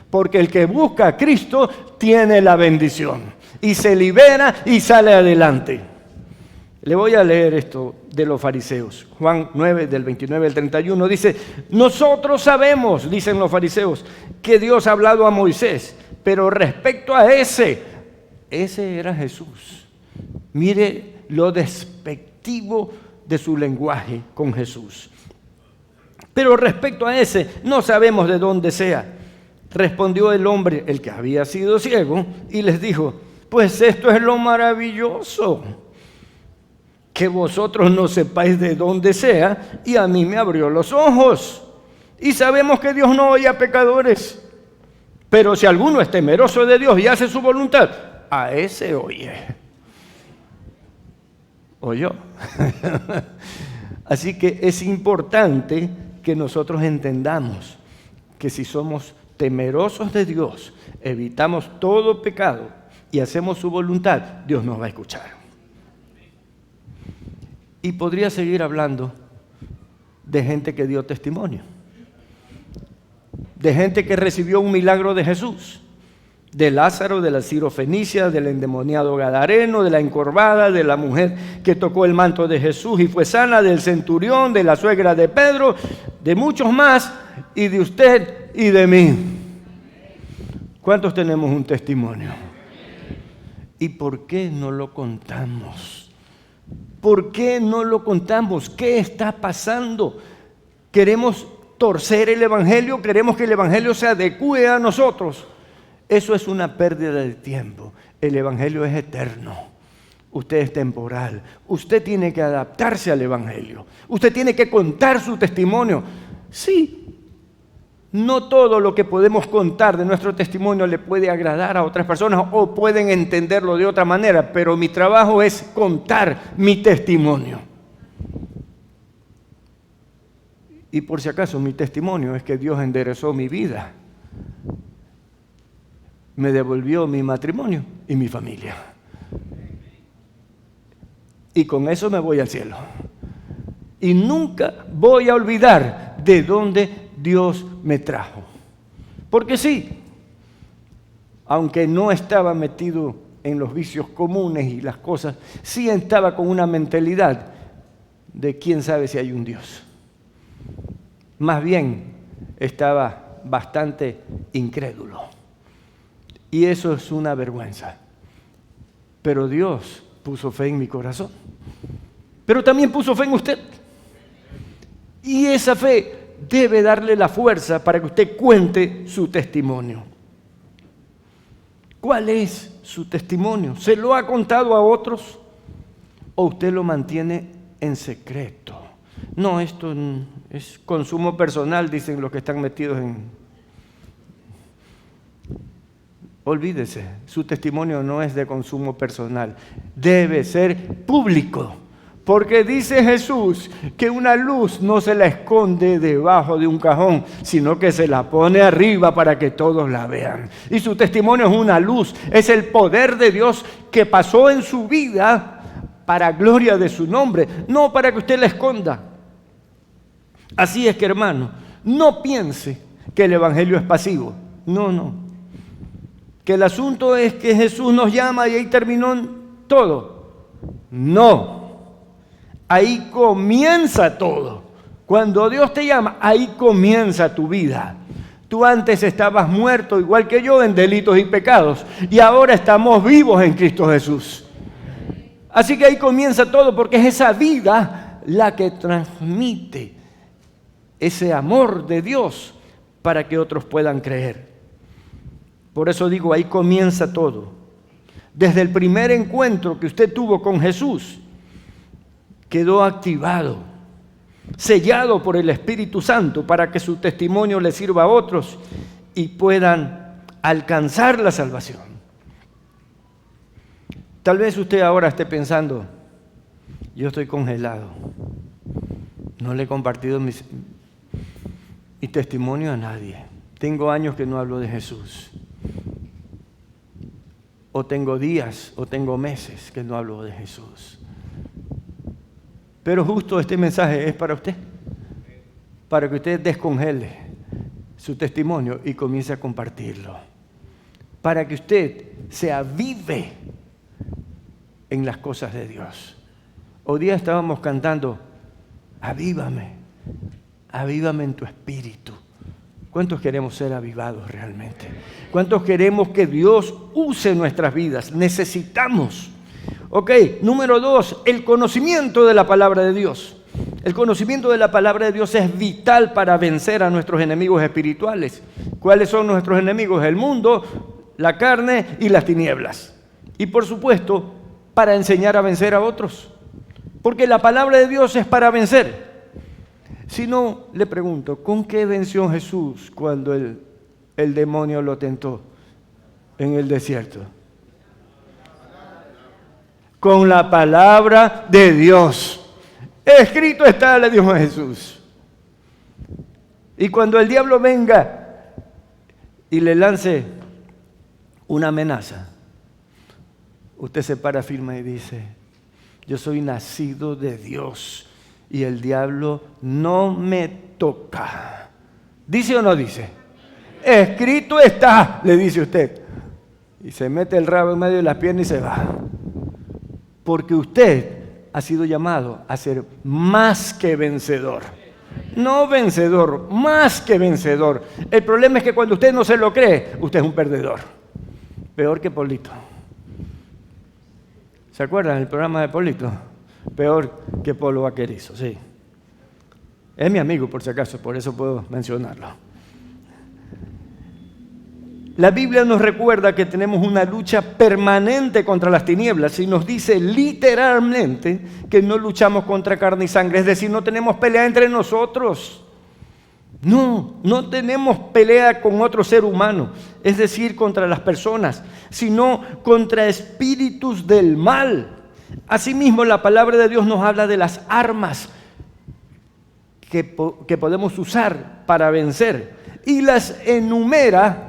Porque el que busca a Cristo tiene la bendición y se libera y sale adelante. Le voy a leer esto de los fariseos. Juan 9, del 29 al 31, dice, nosotros sabemos, dicen los fariseos, que Dios ha hablado a Moisés, pero respecto a ese era Jesús. Mire lo despectivo de su lenguaje con Jesús. Pero respecto a ese, no sabemos de dónde sea. Respondió el hombre, el que había sido ciego, y les dijo, pues esto es lo maravilloso, que vosotros no sepáis de dónde sea, y a mí me abrió los ojos. Y sabemos que Dios no oye a pecadores, pero si alguno es temeroso de Dios y hace su voluntad, a ese oye. ¿Oyó? Así que es importante que nosotros entendamos que si somos temerosos de Dios, evitamos todo pecado y hacemos su voluntad, Dios nos va a escuchar. Y podría seguir hablando de gente que dio testimonio, de gente que recibió un milagro de Jesús, de Lázaro, de la sirofenicia, del endemoniado gadareno, de la encorvada, de la mujer que tocó el manto de Jesús y fue sana, del centurión, de la suegra de Pedro, de muchos más, y de usted y de mí. ¿Cuántos tenemos un testimonio? ¿Y por qué no lo contamos? ¿Por qué no lo contamos? ¿Qué está pasando? ¿Queremos torcer el Evangelio? ¿Queremos que el Evangelio se adecue a nosotros? Eso es una pérdida de tiempo. El Evangelio es eterno. Usted es temporal. Usted tiene que adaptarse al Evangelio. Usted tiene que contar su testimonio. Sí, no todo lo que podemos contar de nuestro testimonio le puede agradar a otras personas o pueden entenderlo de otra manera, pero mi trabajo es contar mi testimonio. Y por si acaso, mi testimonio es que Dios enderezó mi vida. me devolvió mi matrimonio y mi familia. Y con eso me voy al cielo. Y nunca voy a olvidar de dónde Dios me trajo. Porque sí, aunque no estaba metido en los vicios comunes y las cosas, sí estaba con una mentalidad de quién sabe si hay un Dios. Más bien, estaba bastante incrédulo. Y eso es una vergüenza. Pero Dios puso fe en mi corazón. Pero también puso fe en usted. Y esa fe debe darle la fuerza para que usted cuente su testimonio. ¿Cuál es su testimonio? ¿Se lo ha contado a otros o usted lo mantiene en secreto? No, esto es consumo personal, dicen los que están metidos en... Olvídese, su testimonio no es de consumo personal, debe ser público. Porque dice Jesús que una luz no se la esconde debajo de un cajón, sino que se la pone arriba para que todos la vean. Y su testimonio es una luz, es el poder de Dios que pasó en su vida para gloria de su nombre, no para que usted la esconda. Así es que, hermano, no piense que el evangelio es pasivo. No. Que el asunto es que Jesús nos llama y ahí terminó todo. No. Ahí comienza todo. Cuando Dios te llama, ahí comienza tu vida. Tú antes estabas muerto, igual que yo, en delitos y pecados. Y ahora estamos vivos en Cristo Jesús. Así que ahí comienza todo, porque es esa vida la que transmite ese amor de Dios para que otros puedan creer. Por eso digo, ahí comienza todo. Desde el primer encuentro que usted tuvo con Jesús, quedó activado, sellado por el Espíritu Santo para que su testimonio le sirva a otros y puedan alcanzar la salvación. Tal vez usted ahora esté pensando, yo estoy congelado, no le he compartido mi testimonio a nadie, tengo años que no hablo de Jesús, o tengo días, o tengo meses que no hablo de Jesús. Pero justo este mensaje es para usted, para que usted descongele su testimonio y comience a compartirlo, para que usted se avive en las cosas de Dios. Hoy día estábamos cantando, avívame, avívame en tu espíritu. ¿Cuántos queremos ser avivados realmente? ¿Cuántos queremos que Dios use nuestras vidas? Necesitamos. Ok, número 2, el conocimiento de la palabra de Dios. El conocimiento de la palabra de Dios es vital para vencer a nuestros enemigos espirituales. ¿Cuáles son nuestros enemigos? El mundo, la carne y las tinieblas. Y por supuesto, para enseñar a vencer a otros. Porque la palabra de Dios es para vencer. Si no, le pregunto, ¿con qué venció Jesús cuando el demonio lo tentó en el desierto? Con la palabra de Dios. Escrito está, le dijo Jesús. Y cuando el diablo venga y le lance una amenaza, usted se para firme y dice, yo soy nacido de Dios y el diablo no me toca. ¿Dice o no dice? Escrito está, le dice usted. Y se mete el rabo en medio de las piernas y se va. Porque usted ha sido llamado a ser más que vencedor. No vencedor, más que vencedor. El problema es que cuando usted no se lo cree, usted es un perdedor. Peor que Polito. ¿Se acuerdan del programa de Polito? Peor que Polo Vaquerizo, sí. Es mi amigo, por si acaso, por eso puedo mencionarlo. La Biblia nos recuerda que tenemos una lucha permanente contra las tinieblas y nos dice literalmente que no luchamos contra carne y sangre, es decir, no tenemos pelea entre nosotros. No tenemos pelea con otro ser humano, es decir, contra las personas, sino contra espíritus del mal. Asimismo, la palabra de Dios nos habla de las armas que podemos usar para vencer y las enumera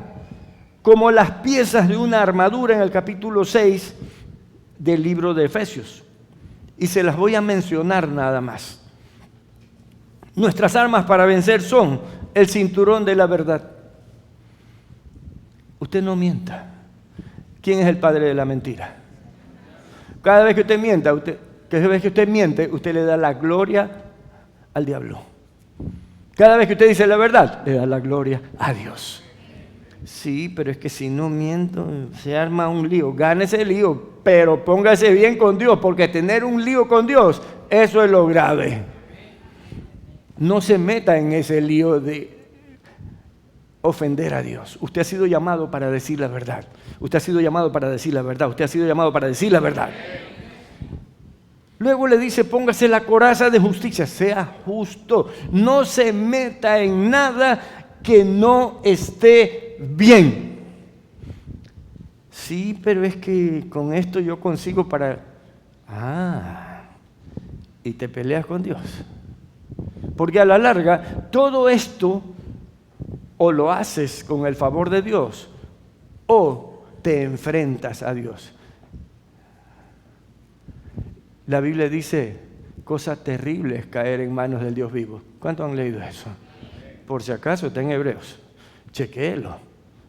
como las piezas de una armadura en el capítulo 6 del libro de Efesios. Y se las voy a mencionar nada más. Nuestras armas para vencer son el cinturón de la verdad. Usted no mienta. ¿Quién es el padre de la mentira? Cada vez que usted mienta, usted le da la gloria al diablo. Cada vez que usted dice la verdad, le da la gloria a Dios. Sí, pero es que si no miento, se arma un lío. Gánese el lío, pero póngase bien con Dios, porque tener un lío con Dios, eso es lo grave. No se meta en ese lío de ofender a Dios. Usted ha sido llamado para decir la verdad. Usted ha sido llamado para decir la verdad. Usted ha sido llamado para decir la verdad. Luego le dice, póngase la coraza de justicia, sea justo. No se meta en nada que no esté bien. Sí, pero es que con esto yo consigo para... y te peleas con Dios. Porque a la larga, todo esto o lo haces con el favor de Dios o te enfrentas a Dios. La Biblia dice, cosa terrible es caer en manos del Dios vivo. ¿Cuántos han leído eso? Por si acaso está en Hebreos. Chequéelo.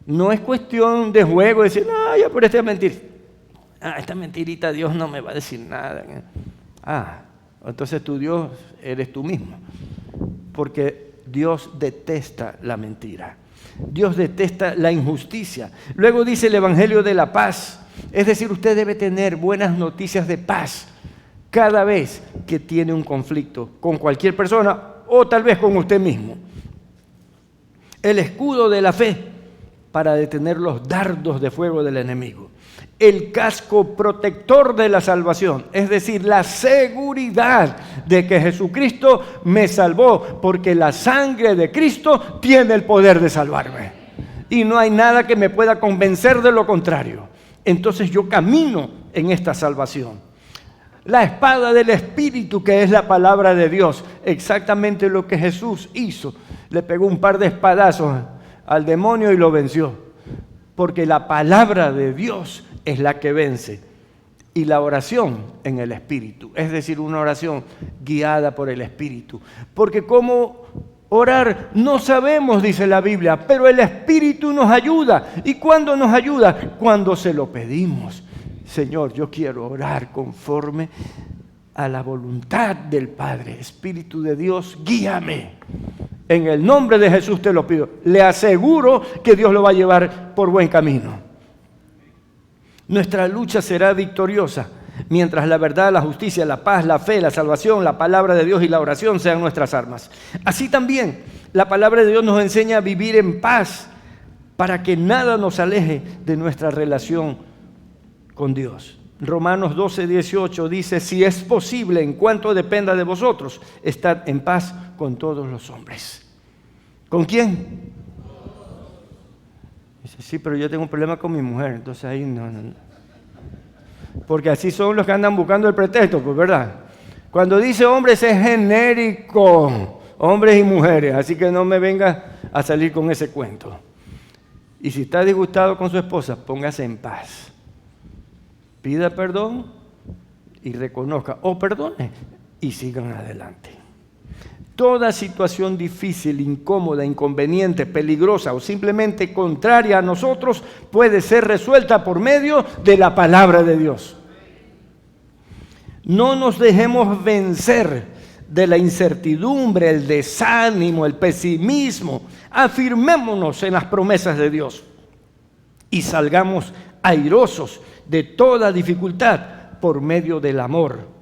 No es cuestión de juego, decir, no, ya por esta mentira. Esta mentirita Dios no me va a decir nada. Entonces tu Dios eres tú mismo. Porque Dios detesta la mentira. Dios detesta la injusticia. Luego dice el Evangelio de la paz. Es decir, usted debe tener buenas noticias de paz cada vez que tiene un conflicto con cualquier persona o tal vez con usted mismo. El escudo de la fe para detener los dardos de fuego del enemigo. El casco protector de la salvación, es decir, la seguridad de que Jesucristo me salvó, porque la sangre de Cristo tiene el poder de salvarme. Y no hay nada que me pueda convencer de lo contrario. Entonces yo camino en esta salvación. La espada del Espíritu, que es la palabra de Dios, exactamente lo que Jesús hizo. Le pegó un par de espadazos al demonio y lo venció. Porque la palabra de Dios es la que vence. Y la oración en el Espíritu, es decir, una oración guiada por el Espíritu. Porque cómo orar no sabemos, dice la Biblia, pero el Espíritu nos ayuda. ¿Y cuándo nos ayuda? Cuando se lo pedimos. Señor, yo quiero orar conforme a la voluntad del Padre. Espíritu de Dios, guíame. En el nombre de Jesús te lo pido. Le aseguro que Dios lo va a llevar por buen camino. Nuestra lucha será victoriosa mientras la verdad, la justicia, la paz, la fe, la salvación, la palabra de Dios y la oración sean nuestras armas. Así también la palabra de Dios nos enseña a vivir en paz para que nada nos aleje de nuestra relación con Dios. Romanos 12:18 dice, si es posible, en cuanto dependa de vosotros, estad en paz con todos los hombres. ¿Con quién? Dice, sí, pero yo tengo un problema con mi mujer, entonces ahí no. Porque así son los que andan buscando el pretexto, pues, ¿verdad? Cuando dice hombres es genérico, hombres y mujeres, así que no me venga a salir con ese cuento. Y si está disgustado con su esposa, póngase en paz. Pida perdón y reconozca, o perdone, y sigan adelante. Toda situación difícil, incómoda, inconveniente, peligrosa o simplemente contraria a nosotros puede ser resuelta por medio de la palabra de Dios. No nos dejemos vencer de la incertidumbre, el desánimo, el pesimismo. Afirmémonos en las promesas de Dios y salgamos airosos de toda dificultad por medio del amor.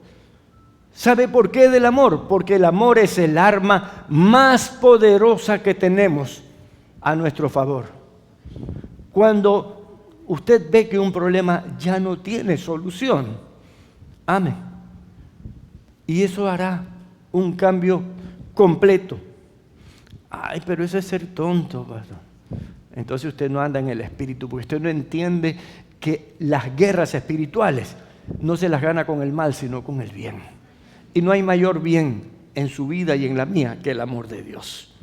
¿Sabe por qué del amor? Porque el amor es el arma más poderosa que tenemos a nuestro favor. Cuando usted ve que un problema ya no tiene solución, ame. Y eso hará un cambio completo. Ay, pero eso es ser tonto, pastor. Entonces usted no anda en el espíritu, porque usted no entiende que las guerras espirituales no se las gana con el mal, sino con el bien. Y no hay mayor bien en su vida y en la mía que el amor de Dios.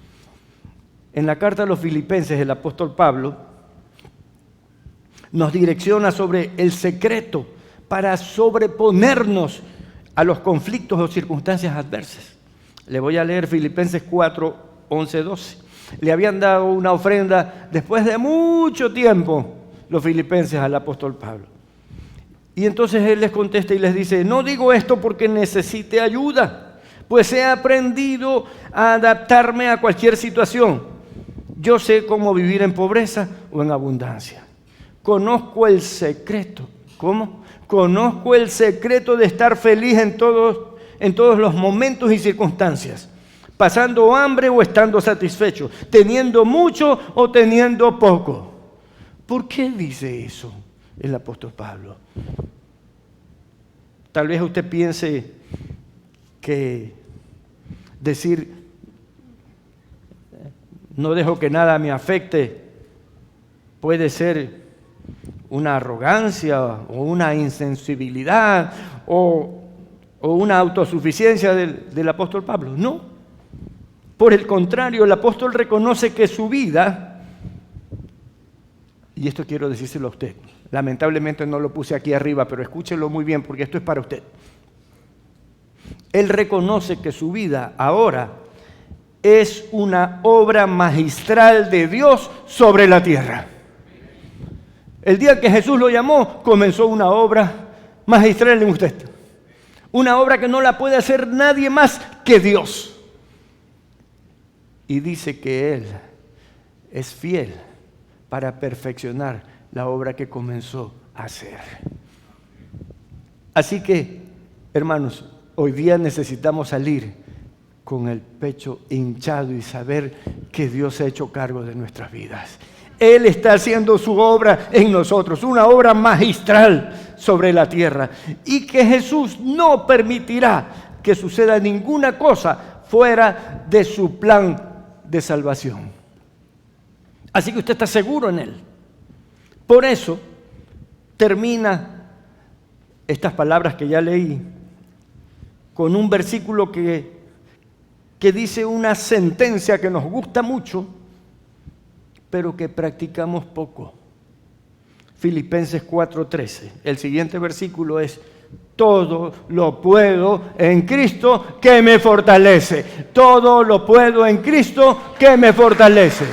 En la carta a los Filipenses, el apóstol Pablo Nos direcciona sobre el secreto para sobreponernos a los conflictos o circunstancias adversas. Le voy a leer Filipenses 4, 11, 12. Le habían dado una ofrenda después de mucho tiempo los filipenses al apóstol Pablo. Y entonces él les contesta y les dice: no digo esto porque necesite ayuda, pues he aprendido a adaptarme a cualquier situación. Yo sé cómo vivir en pobreza o en abundancia. Conozco el secreto. ¿Cómo? Conozco el secreto de estar feliz en todos los momentos y circunstancias, pasando hambre o estando satisfecho, teniendo mucho o teniendo poco. ¿Por qué dice eso el apóstol Pablo? Tal vez usted piense que decir no dejo que nada me afecte puede ser una arrogancia o una insensibilidad o una autosuficiencia del apóstol Pablo. No. Por el contrario, el apóstol reconoce que su vida, y esto quiero decírselo a usted, lamentablemente no lo puse aquí arriba, pero escúchelo muy bien porque esto es para usted. Él reconoce que su vida ahora es una obra magistral de Dios sobre la tierra. El día que Jesús lo llamó, comenzó una obra magistral en usted. Una obra que no la puede hacer nadie más que Dios. Y dice que Él es fiel para perfeccionar la obra que comenzó a hacer. Así que, hermanos, hoy día necesitamos salir con el pecho hinchado y saber que Dios ha hecho cargo de nuestras vidas. Él está haciendo su obra en nosotros, una obra magistral sobre la tierra, y que Jesús no permitirá que suceda ninguna cosa fuera de su plan de salvación. Así que usted está seguro en Él. Por eso termina estas palabras que ya leí con un versículo que dice una sentencia que nos gusta mucho, pero que practicamos poco. Filipenses 4:13. El siguiente versículo es: todo lo puedo en Cristo que me fortalece. Todo lo puedo en Cristo que me fortalece.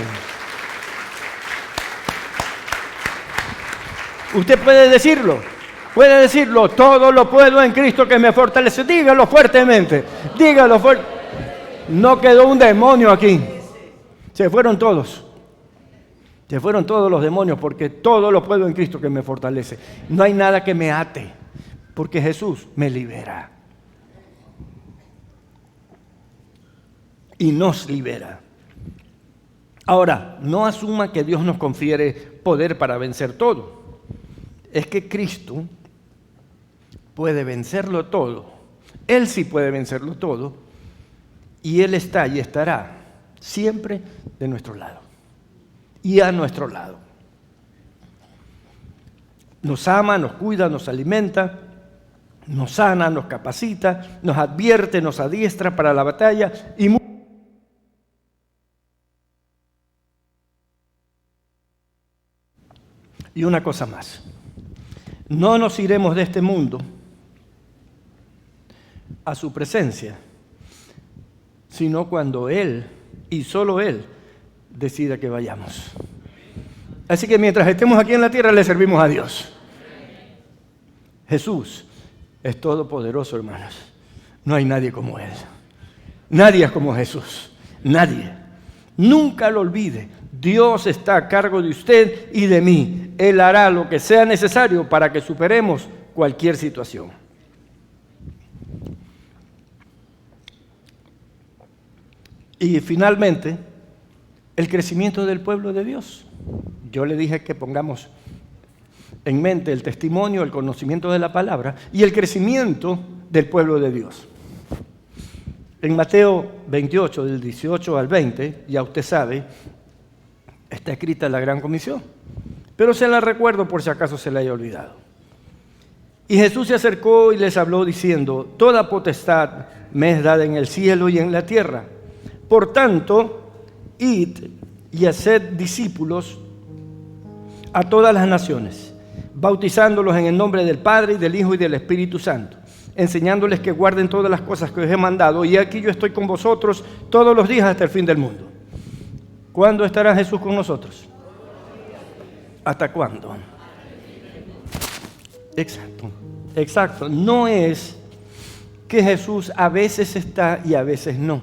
Usted puede decirlo, todo lo puedo en Cristo que me fortalece. Dígalo fuertemente, dígalo fuerte. No quedó un demonio aquí. Se fueron todos los demonios, porque todo lo puedo en Cristo que me fortalece. No hay nada que me ate, porque Jesús me libera. Y nos libera. Ahora, no asuma que Dios nos confiere poder para vencer todo. Es que Cristo puede vencerlo todo. Él sí puede vencerlo todo. Y Él está y estará siempre de nuestro lado. Y a nuestro lado. Nos ama, nos cuida, nos alimenta, nos sana, nos capacita, nos advierte, nos adiestra para la batalla y una cosa más. No nos iremos de este mundo a su presencia, sino cuando Él, y solo Él, decida que vayamos. Así que mientras estemos aquí en la tierra, le servimos a Dios. Jesús es todopoderoso, hermanos. No hay nadie como Él. Nadie es como Jesús. Nadie. Nunca lo olvide. Dios está a cargo de usted y de mí. Él hará lo que sea necesario para que superemos cualquier situación. Y finalmente, el crecimiento del pueblo de Dios. Yo le dije que pongamos en mente el testimonio, el conocimiento de la palabra y el crecimiento del pueblo de Dios. En Mateo 28, del 18 al 20, ya usted sabe, está escrita la Gran Comisión, pero se la recuerdo por si acaso se la haya olvidado. Y Jesús se acercó y les habló diciendo: toda potestad me es dada en el cielo y en la tierra. Por tanto, id y haced discípulos a todas las naciones, bautizándolos en el nombre del Padre, y del Hijo y del Espíritu Santo, enseñándoles que guarden todas las cosas que os he mandado. Y aquí yo estoy con vosotros todos los días hasta el fin del mundo. ¿Cuándo estará Jesús con nosotros? ¿Hasta cuándo? Exacto. No es que Jesús a veces está y a veces no.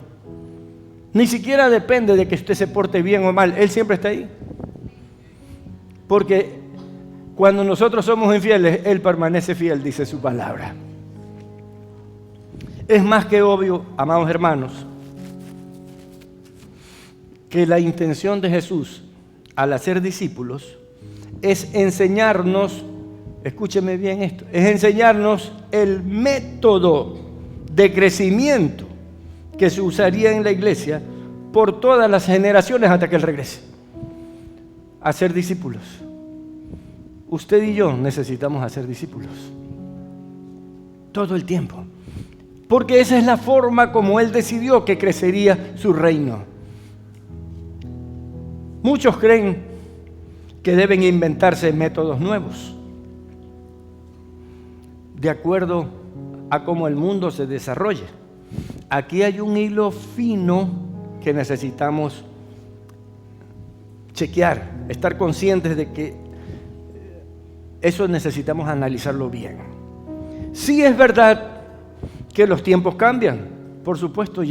Ni siquiera depende de que usted se porte bien o mal. Él siempre está ahí. Porque cuando nosotros somos infieles, Él permanece fiel, dice su palabra. Es más que obvio, amados hermanos, que la intención de Jesús al hacer discípulos es enseñarnos, escúcheme bien esto, es enseñarnos el método de crecimiento que se usaría en la iglesia por todas las generaciones hasta que Él regrese. Hacer discípulos. Usted y yo necesitamos hacer discípulos todo el tiempo, porque esa es la forma como Él decidió que crecería su reino. Muchos creen que deben inventarse métodos nuevos de acuerdo a cómo el mundo se desarrolle. Aquí hay un hilo fino que necesitamos chequear, estar conscientes de que eso necesitamos analizarlo bien. Sí es verdad que los tiempos cambian. Por supuesto,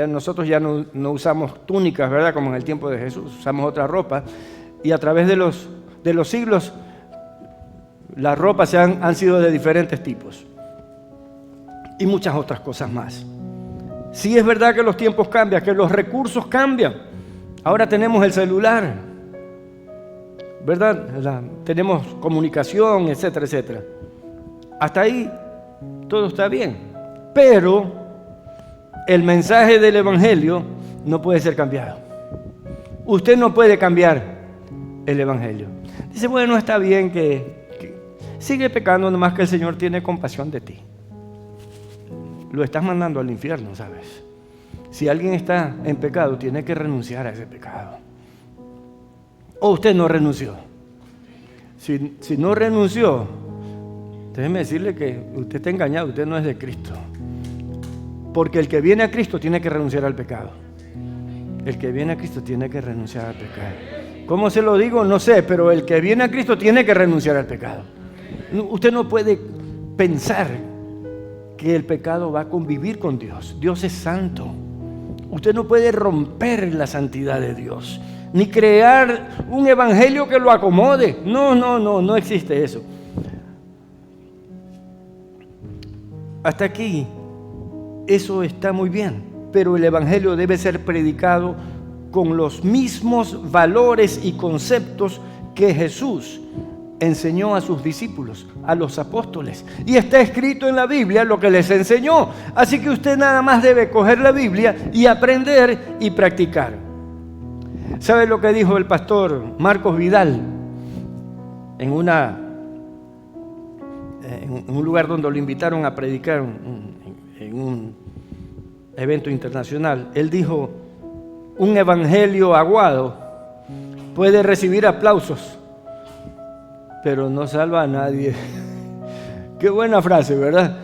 nosotros ya no usamos túnicas, ¿verdad? Como en el tiempo de Jesús, usamos otra ropa. Y a través de los siglos, las ropas han sido de diferentes tipos. Y muchas otras cosas más. Sí es verdad que los tiempos cambian, que los recursos cambian. Ahora tenemos el celular, ¿verdad? Tenemos comunicación, etcétera, etcétera. Hasta ahí todo está bien. Pero el mensaje del Evangelio no puede ser cambiado. Usted no puede cambiar el Evangelio. Dice, bueno, está bien que sigue pecando, nomás que el Señor tiene compasión de ti. Lo estás mandando al infierno, ¿sabes? Si alguien está en pecado, tiene que renunciar a ese pecado. O usted no renunció. Si no renunció, déjeme decirle que usted está engañado, usted no es de Cristo. Porque el que viene a Cristo tiene que renunciar al pecado. El que viene a Cristo tiene que renunciar al pecado. ¿Cómo se lo digo? No sé, pero el que viene a Cristo tiene que renunciar al pecado. Usted no puede pensar que el pecado va a convivir con Dios. Dios es santo. Usted no puede romper la santidad de Dios, ni crear un evangelio que lo acomode. No existe eso. Hasta aquí, eso está muy bien, pero el evangelio debe ser predicado con los mismos valores y conceptos que Jesús enseñó a sus discípulos, a los apóstoles. Y está escrito en la Biblia lo que les enseñó. Así que usted nada más debe coger la Biblia y aprender y practicar. ¿Sabe lo que dijo el pastor Marcos Vidal en un lugar donde lo invitaron a predicar en un evento internacional? Él dijo, un evangelio aguado puede recibir aplausos, pero no salva a nadie. Qué buena frase, ¿verdad?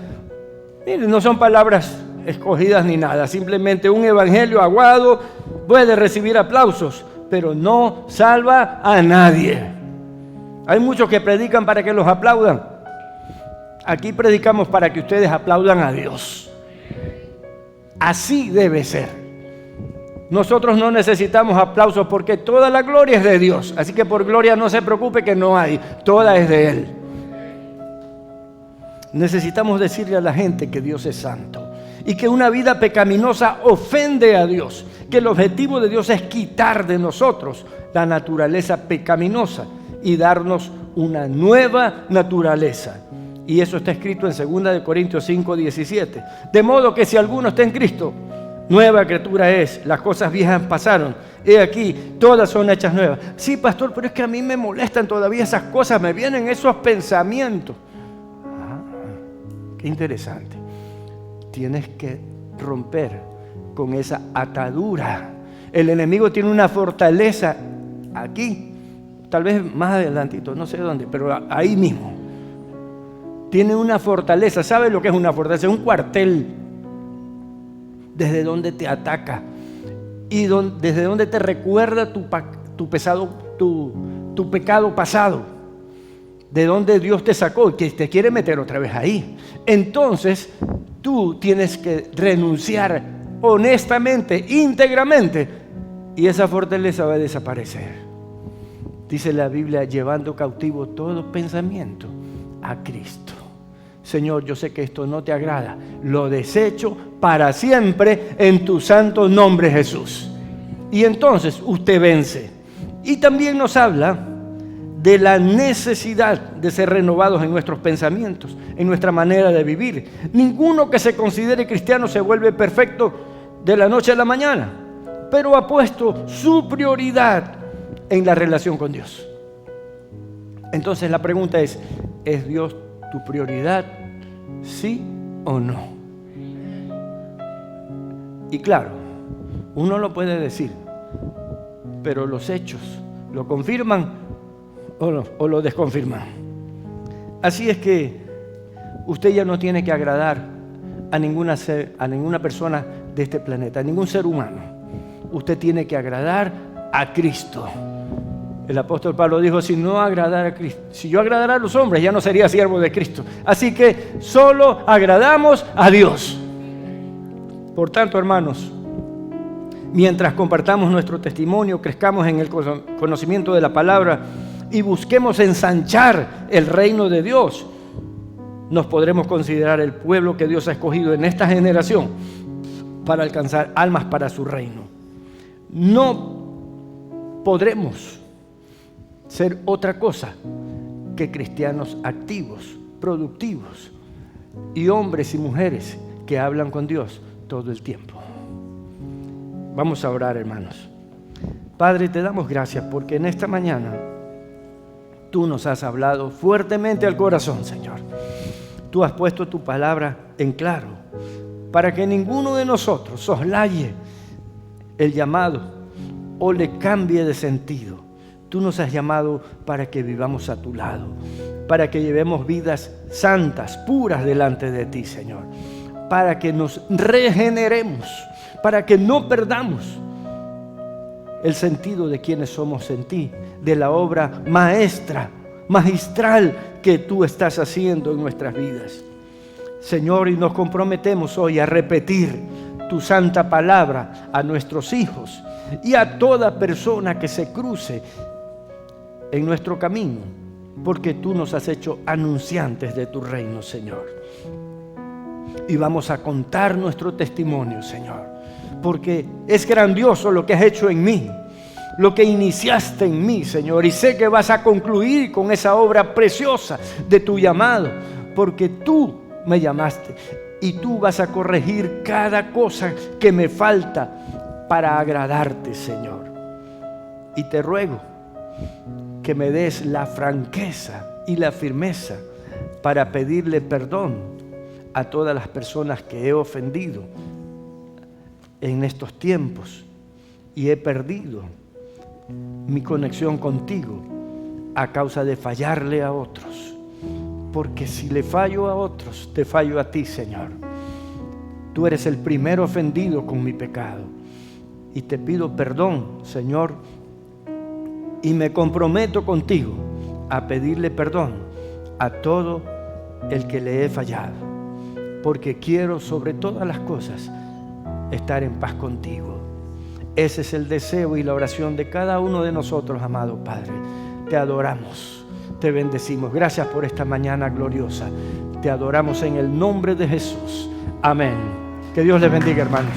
Miren, no son palabras escogidas ni nada. Simplemente un evangelio aguado puede recibir aplausos, pero no salva a nadie. Hay muchos que predican para que los aplaudan. Aquí predicamos para que ustedes aplaudan a Dios. Así debe ser. Nosotros no necesitamos aplausos porque toda la gloria es de Dios. Así que por gloria no se preocupe que no hay. Toda es de Él. Necesitamos decirle a la gente que Dios es santo y que una vida pecaminosa ofende a Dios. Que el objetivo de Dios es quitar de nosotros la naturaleza pecaminosa y darnos una nueva naturaleza. Y eso está escrito en 2 Corintios 5:17. De modo que si alguno está en Cristo, nueva criatura es, las cosas viejas pasaron, he aquí, todas son hechas nuevas. Sí, pastor, pero es que a mí me molestan todavía esas cosas, me vienen esos pensamientos. Qué interesante. Tienes que romper con esa atadura. El enemigo tiene una fortaleza aquí tal vez más adelantito, no sé dónde, pero ahí mismo. Tiene una fortaleza. ¿Sabe lo que es una fortaleza? Es un cuartel desde donde te ataca y desde donde te recuerda tu pecado pasado, de donde Dios te sacó, que te quiere meter otra vez ahí. Entonces tú tienes que renunciar honestamente, íntegramente, y esa fortaleza va a desaparecer. Dice la Biblia, llevando cautivo todo pensamiento a Cristo. Señor, yo sé que esto no te agrada, lo desecho para siempre en tu santo nombre, Jesús. Y entonces usted vence. Y también nos habla de la necesidad de ser renovados en nuestros pensamientos, en nuestra manera de vivir. Ninguno que se considere cristiano se vuelve perfecto de la noche a la mañana, pero ha puesto su prioridad en la relación con Dios. Entonces la pregunta ¿es Dios tu prioridad? ¿Sí o no? Y claro, uno lo puede decir, pero los hechos lo confirman o lo desconfirman. Así es que usted ya no tiene que agradar a ninguna persona de este planeta, a ningún ser humano. Usted tiene que agradar a Cristo. El apóstol Pablo dijo, si yo agradara a los hombres, ya no sería siervo de Cristo. Así que solo agradamos a Dios. Por tanto, hermanos, mientras compartamos nuestro testimonio, crezcamos en el conocimiento de la palabra y busquemos ensanchar el reino de Dios, nos podremos considerar el pueblo que Dios ha escogido en esta generación para alcanzar almas para su reino. No podremos ser otra cosa que cristianos activos, productivos y hombres y mujeres que hablan con Dios todo el tiempo. Vamos a orar, hermanos. Padre, te damos gracias porque en esta mañana tú nos has hablado fuertemente al corazón, Señor. Tú has puesto tu palabra en claro para que ninguno de nosotros soslaye el llamado o le cambie de sentido. Tú nos has llamado para que vivamos a tu lado, para que llevemos vidas santas, puras delante de ti, Señor, para que nos regeneremos, para que no perdamos el sentido de quienes somos en ti, de la obra magistral que tú estás haciendo en nuestras vidas. Señor, y nos comprometemos hoy a repetir tu santa palabra a nuestros hijos y a toda persona que se cruce en nuestro camino, porque tú nos has hecho anunciantes de tu reino, Señor. Y vamos a contar nuestro testimonio, Señor, porque es grandioso lo que has hecho en mí, lo que iniciaste en mí, Señor, y sé que vas a concluir con esa obra preciosa de tu llamado, porque tú me llamaste y tú vas a corregir cada cosa que me falta para agradarte, Señor. Y te ruego que me des la franqueza y la firmeza para pedirle perdón a todas las personas que he ofendido en estos tiempos y he perdido mi conexión contigo a causa de fallarle a otros. Porque si le fallo a otros, te fallo a ti, Señor. Tú eres el primer ofendido con mi pecado. Y te pido perdón, Señor, y me comprometo contigo a pedirle perdón a todo el que le he fallado, porque quiero sobre todas las cosas estar en paz contigo. Ese es el deseo y la oración de cada uno de nosotros, amado Padre. Te adoramos, te bendecimos. Gracias por esta mañana gloriosa. Te adoramos en el nombre de Jesús. Amén. Que Dios les bendiga, hermanos.